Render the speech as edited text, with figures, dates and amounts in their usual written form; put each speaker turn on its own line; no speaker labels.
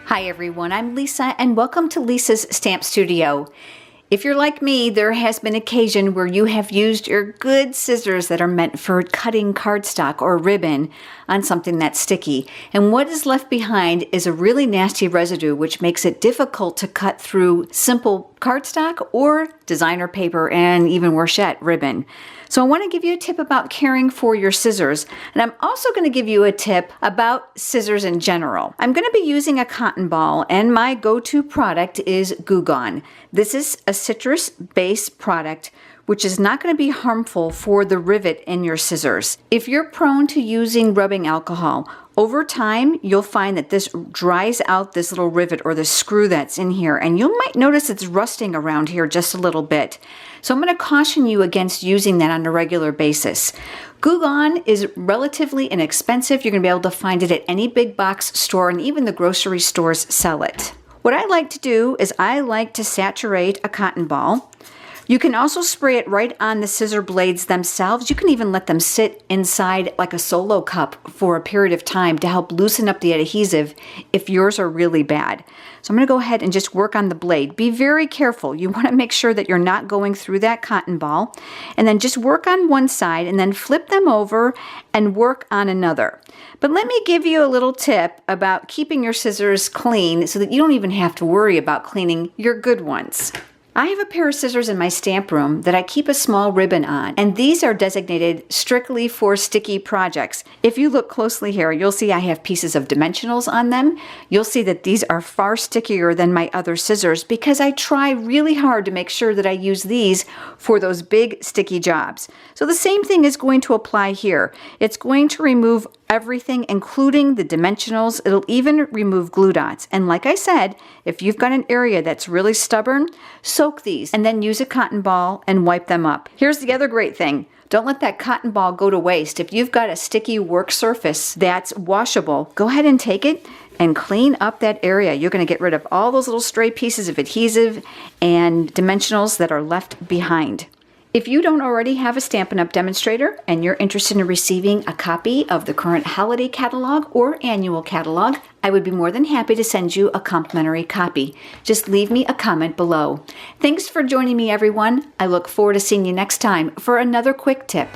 Hi everyone, I'm Lisa and welcome to Lisa's Stamp Studio. If you're like me, there has been occasion where you have used your good scissors that are meant for cutting cardstock or ribbon on something that's sticky. And what is left behind is a really nasty residue which makes it difficult to cut through simple cardstock or designer paper and even worse yet, ribbon. So I want to give you a tip about caring for your scissors, and I'm also going to give you a tip about scissors in general. I'm going to be using a cotton ball, and my go-to product is Googan. This is a citrus-based product which is not going to be harmful for the rivet in your scissors. If you're prone to using rubbing alcohol, over time, you'll find that this dries out this little rivet or the screw that's in here, and you might notice it's rusting around here just a little bit. So I'm going to caution you against using that on a regular basis. Googan is relatively inexpensive. You're going to be able to find it at any big box store, and even the grocery stores sell it. What I like to do is I like to saturate a cotton ball. You can also spray it right on the scissor blades themselves. You can even let them sit inside like a solo cup for a period of time to help loosen up the adhesive if yours are really bad. So I'm going to go ahead and just work on the blade. Be very careful. You want to make sure that you're not going through that cotton ball. And then just work on one side and then flip them over and work on another. But let me give you a little tip about keeping your scissors clean so that you don't even have to worry about cleaning your good ones. I have a pair of scissors in my stamp room that I keep a small ribbon on, and these are designated strictly for sticky projects. If you look closely here, you'll see I have pieces of dimensionals on them. You'll see that these are far stickier than my other scissors because I try really hard to make sure that I use these for those big sticky jobs. So the same thing is going to apply here. It's going to remove everything, including the dimensionals. It'll even remove glue dots. And like I said, if you've got an area that's really stubborn, soak these and then use a cotton ball and wipe them up. Here's the other great thing. Don't let that cotton ball go to waste. If you've got a sticky work surface that's washable, go ahead and take it and clean up that area. You're going to get rid of all those little stray pieces of adhesive and dimensionals that are left behind. If you don't already have a Stampin' Up! Demonstrator and you're interested in receiving a copy of the current holiday catalog or annual catalog, I would be more than happy to send you a complimentary copy. Just leave me a comment below. Thanks for joining me, everyone. I look forward to seeing you next time for another quick tip.